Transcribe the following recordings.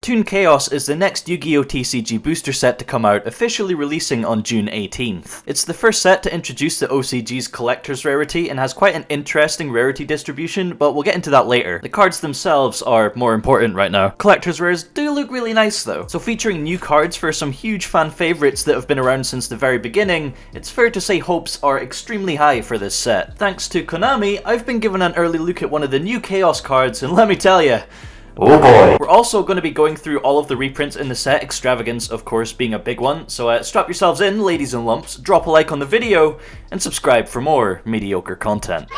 Toon Chaos is the next Yu-Gi-Oh! TCG booster set to come out, officially releasing on June 18th. It's the first set to introduce the OCG's collector's rarity and has quite an interesting rarity distribution, but we'll get into that later. The cards themselves are more important right now. Collector's rares do look really nice though. So featuring new cards for some huge fan favourites that have been around since the very beginning, it's fair to say hopes are extremely high for this set. Thanks to Konami, I've been given an early look at one of the new Chaos cards, and let me tell you, oh boy. We're also going to be going through all of the reprints in the set, Extravagance of course being a big one, so strap yourselves in, ladies and lumps, drop a like on the video, and subscribe for more mediocre content.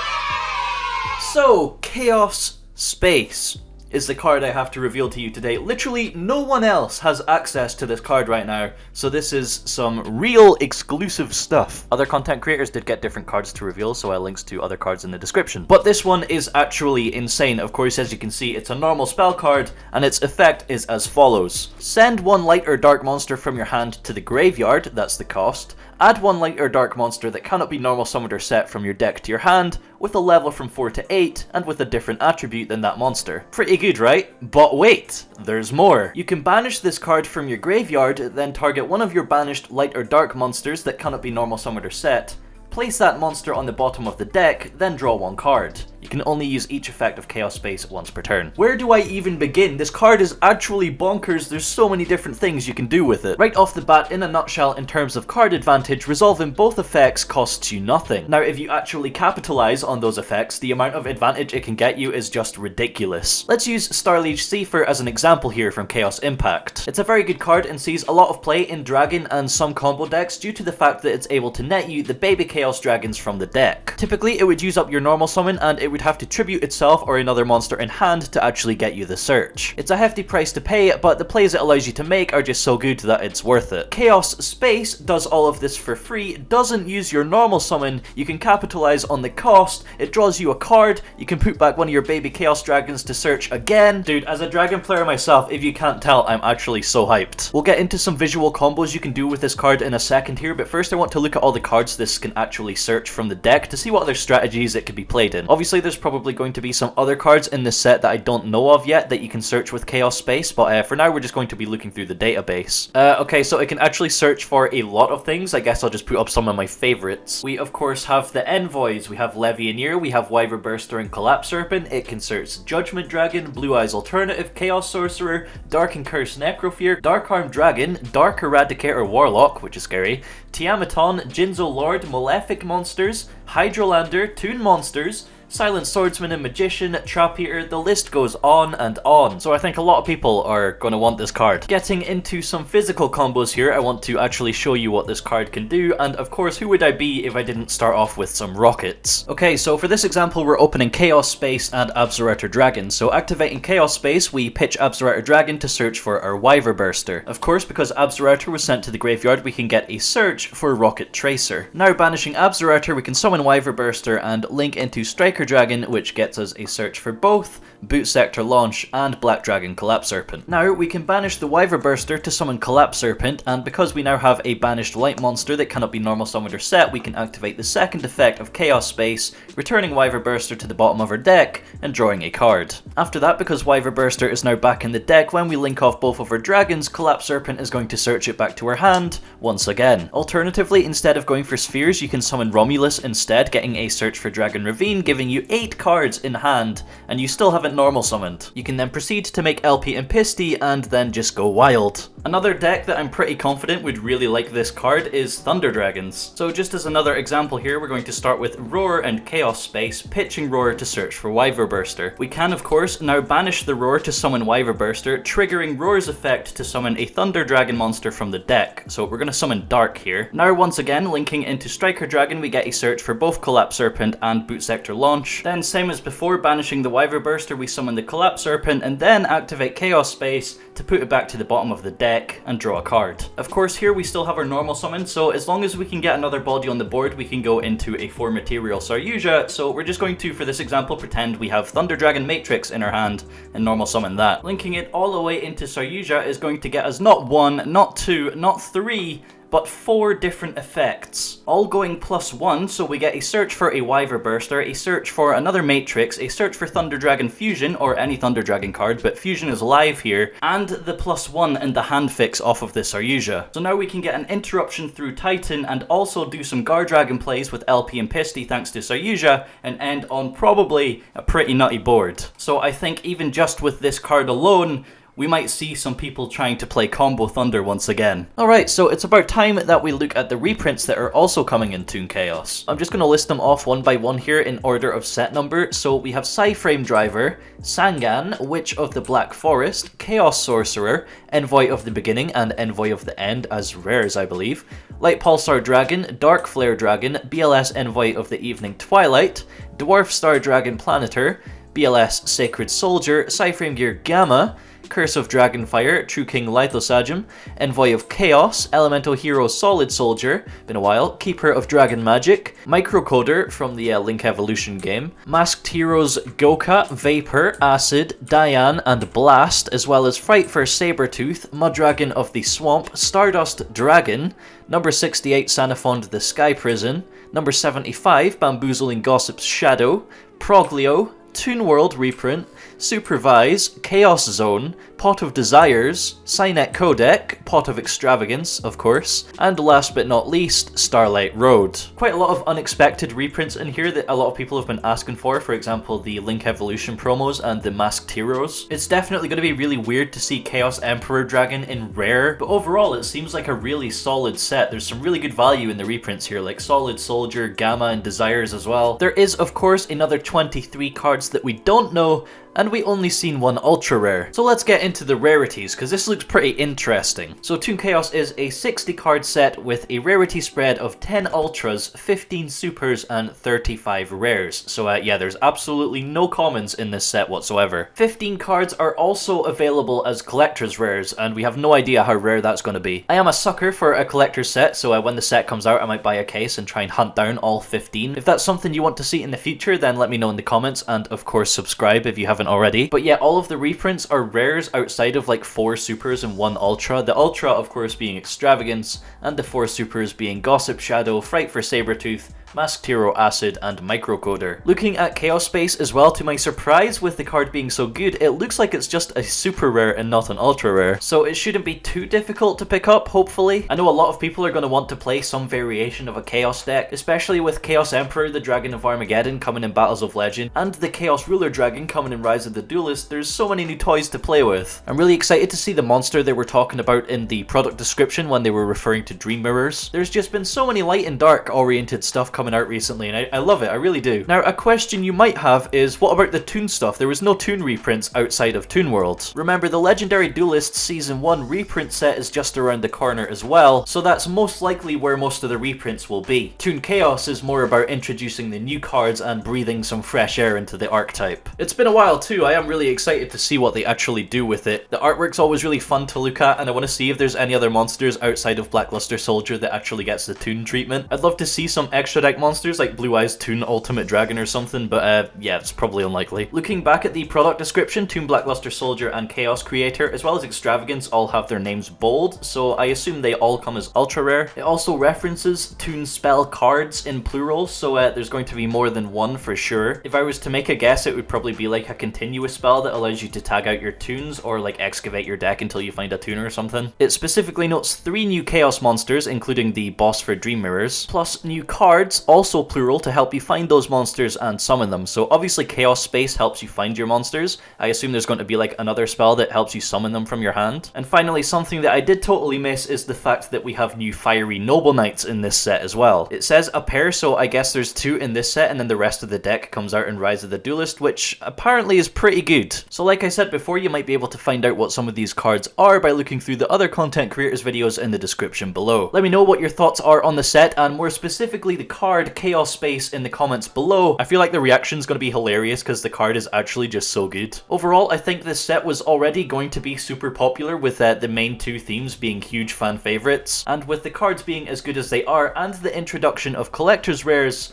So, Chaos Space is the card I have to reveal to you today. Literally no one else has access to this card right now, so this is some real exclusive stuff. Other content creators did get different cards to reveal, so I links to other cards in the description. But this one is actually insane. Of course, as you can see, it's a normal spell card, and its effect is as follows. Send one light or dark monster from your hand to the graveyard, that's the cost. Add one light or dark monster that cannot be normal summoned or set from your deck to your hand, with a level from 4 to 8, and with a different attribute than that monster. Pretty good, right? But wait, there's more. You can banish this card from your graveyard, then target one of your banished light or dark monsters that cannot be normal summoned or set, place that monster on the bottom of the deck, then draw one card. You can only use each effect of Chaos Space once per turn. Where do I even begin? This card is actually bonkers. There's so many different things you can do with it. Right off the bat, in a nutshell, in terms of card advantage, resolving both effects costs you nothing. Now, if you actually capitalize on those effects, the amount of advantage it can get you is just ridiculous. Let's use Starliege Seafer as an example here from Chaos Impact. It's a very good card and sees a lot of play in Dragon and some combo decks due to the fact that it's able to net you the baby Chaos Dragons from the deck. Typically, it would use up your normal summon and it would have to tribute itself or another monster in hand to actually get you the search. It's a hefty price to pay, but the plays it allows you to make are just so good that it's worth it. Chaos Space does all of this for free, doesn't use your normal summon, you can capitalize on the cost, it draws you a card, you can put back one of your baby Chaos Dragons to search again. Dude, as a Dragon player myself, if you can't tell, I'm actually so hyped. We'll get into some visual combos you can do with this card in a second here, but first I want to look at all the cards this can actually search from the deck to see what other strategies it could be played in. Obviously there's probably going to be some other cards in this set that I don't know of yet that you can search with Chaos Space, but for now we're just going to be looking through the database. Okay, so it can actually search for a lot of things. I guess I'll just put up some of my favorites. We of course have the Envoys, we have Levianeer, we have Wyverburster and Collapse Serpent. It can search Judgment Dragon, Blue Eyes Alternative, Chaos Sorcerer, Dark and Curse Necrofear, Dark Armed Dragon, Dark Eradicator Warlock, which is scary, Tiamaton, Jinzo Lord, Malefic Monsters, Hydrolander, Toon Monsters, Silent Swordsman and Magician, Trap Eater, the list goes on and on. So I think a lot of people are going to want this card. Getting into some physical combos here, I want to actually show you what this card can do, and of course who would I be if I didn't start off with some rockets. Okay, so for this example we're opening Chaos Space and Abzerator Dragon. So activating Chaos Space, we pitch Abzerator Dragon to search for our Wyverburster. Of course, because Abzerator was sent to the graveyard, we can get a search for Rocket Tracer. Now banishing Abzerator, we can summon Wyverburster and link into Striker Dragon, which gets us a search for both Boot Sector Launch and Black Dragon Collapse Serpent. Now we can banish the Wyverburster to summon Collapse Serpent, and because we now have a banished light monster that cannot be normal summoned or set, we can activate the second effect of Chaos Space, returning Wyverburster to the bottom of our deck and drawing a card. After that, because Wyverburster is now back in the deck, when we link off both of our dragons, Collapse Serpent is going to search it back to our hand once again. Alternatively, instead of going for spheres, you can summon Romulus instead, getting a search for Dragon Ravine, giving you 8 cards in hand, and you still haven't normal summoned. You can then proceed to make LP and Pisty and then just go wild. Another deck that I'm pretty confident would really like this card is Thunder Dragons. So just as another example here, we're going to start with Roar and Chaos Space, pitching Roar to search for Wyverburster. We can of course now banish the Roar to summon Wyverburster, triggering Roar's effect to summon a Thunder Dragon monster from the deck. So we're going to summon Dark here. Now once again, linking into Striker Dragon, we get a search for both Collapse Serpent and Boot Sector Launch. Then same as before, banishing the Wyverburster, we summon the Collapse Serpent and then activate Chaos Space to put it back to the bottom of the deck and draw a card. Of course here we still have our normal summon, so as long as we can get another body on the board, we can go into a 4 material Saryuja. So we're just going to, for this example, pretend we have Thunder Dragon Matrix in our hand and normal summon that. Linking it all the way into Saryuja is going to get us not 1, not 2, not 3, but 4 different effects, all going +1, so we get a search for a Wyver Burster, a search for another Matrix, a search for Thunder Dragon Fusion, or any Thunder Dragon card, but Fusion is live here, and the +1 and the hand fix off of the Saryuja. So now we can get an interruption through Titan and also do some Guard Dragon plays with LP and Pisty thanks to Saryuja, and end on probably a pretty nutty board. So I think even just with this card alone, we might see some people trying to play Combo Thunder once again. Alright, so it's about time that we look at the reprints that are also coming in Toon Chaos. I'm just going to list them off one by one here in order of set number. So we have PSY-Frame Driver, Sangan, Witch of the Black Forest, Chaos Sorcerer, Envoy of the Beginning and Envoy of the End as rares, I believe, Lightpulsar Dragon, Darkflare Dragon, BLS Envoy of the Evening Twilight, Dwarf Star Dragon Planeter, BLS Sacred Soldier, PSY-Framegear Gamma, Curse of Dragonfire, True King Lithosagym, Envoy of Chaos, Elemental Hero Solid Soldier, been a while, Keeper of Dragon Magic, Microcoder from the Link Evolution game, Masked Heroes Goka, Vapor, Acid, Diane, and Blast, as well as Frightfur Sabre-Tooth, Muddragon of the Swamp, Stardust Dragon, number 68 Sanafond the Sky Prison, number 75 Bamboozling Gossip's Shadow, Proglio, Toon World reprint, Supervise, Chaos Zone, Pot of Desires, Cynet Codec, Pot of Extravagance, of course, and last but not least, Starlight Road. Quite a lot of unexpected reprints in here that a lot of people have been asking for example the Link Evolution promos and the Masked Heroes. It's definitely going to be really weird to see Chaos Emperor Dragon in rare, but overall it seems like a really solid set. There's some really good value in the reprints here, like Solid Soldier, Gamma, and Desires as well. There is, of course, another 23 cards that we don't know, and we only seen one ultra rare. So let's get into the rarities, because this looks pretty interesting. So Toon Chaos is a 60 card set with a rarity spread of 10 ultras, 15 supers, and 35 rares. So yeah, there's absolutely no commons in this set whatsoever. 15 cards are also available as collector's rares, and we have no idea how rare that's going to be. I am a sucker for a collector's set, so when the set comes out I might buy a case and try and hunt down all 15. If that's something you want to see in the future, then let me know in the comments, and of course subscribe if you haven't already. But yeah, all of the reprints are rares outside of like 4 supers and 1 ultra. The ultra of course being Extravagance, and the 4 supers being Gossip Shadow, Frightfur Sabre-Tooth, Masked Hero Acid, and Microcoder. Looking at Chaos Space as well, to my surprise with the card being so good, it looks like it's just a super rare and not an ultra rare. So it shouldn't be too difficult to pick up, hopefully. I know a lot of people are going to want to play some variation of a Chaos deck, especially with Chaos Emperor, the Dragon of Armageddon, coming in Battles of Legend, and the Chaos Ruler Dragon coming in Rise of the Duelist. There's so many new toys to play with. I'm really excited to see the monster they were talking about in the product description when they were referring to Dream Mirrors. There's just been so many light and dark oriented stuff coming out recently, and I love it, I really do. Now, a question you might have is, what about the Toon stuff? There was no Toon reprints outside of Toon World. Remember, the Legendary Duelist Season 1 reprint set is just around the corner as well, so that's most likely where most of the reprints will be. Toon Chaos is more about introducing the new cards and breathing some fresh air into the archetype. It's been a while too, I am really excited to see what they actually do with it. The artwork's always really fun to look at, and I want to see if there's any other monsters outside of Blackluster Soldier that actually gets the Toon treatment. I'd love to see some extra deck monsters like Blue Eyes Toon Ultimate Dragon or something, but yeah, it's probably unlikely. Looking back at the product description, Toon Blackluster Soldier and Chaos Creator, as well as Extravagance, all have their names bold, so I assume they all come as ultra rare. It also references Toon spell cards in plural, so there's going to be more than one for sure. If I was to make a guess, it would probably be like a continuous spell that allows you to tag out your Toons, or like excavate your deck until you find a Toon or something. It specifically notes 3 new Chaos monsters, including the boss for Dream Mirrors, plus new cards, also plural, to help you find those monsters and summon them. So obviously Chaos Space helps you find your monsters. I assume there's going to be like another spell that helps you summon them from your hand. And finally, something that I did totally miss is the fact that we have new Fiery Noble Knights in this set as well. It says a pair, so I guess there's 2 in this set, and then the rest of the deck comes out in Rise of the Duelist, which apparently is pretty good. So like I said before, you might be able to find out what some of these cards are by looking through the other content creators videos in the description below. Let me know what your thoughts are on the set, and more specifically the card Chaos Space, in the comments below. I feel like the reaction's going to be hilarious because the card is actually just so good. Overall, I think this set was already going to be super popular with the main 2 themes being huge fan favorites, and with the cards being as good as they are and the introduction of collector's rares,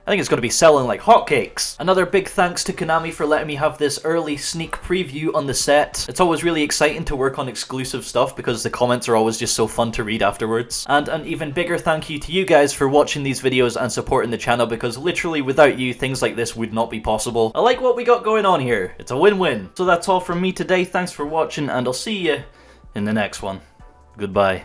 I think it's going to be selling like hotcakes. Another big thanks to Konami for letting me have this early sneak preview on the set. It's always really exciting to work on exclusive stuff because the comments are always just so fun to read afterwards. And an even bigger thank you to you guys for watching these videos and supporting the channel, because literally without you, things like this would not be possible. I like what we got going on here. It's a win-win. So that's all from me today. Thanks for watching, and I'll see you in the next one. Goodbye.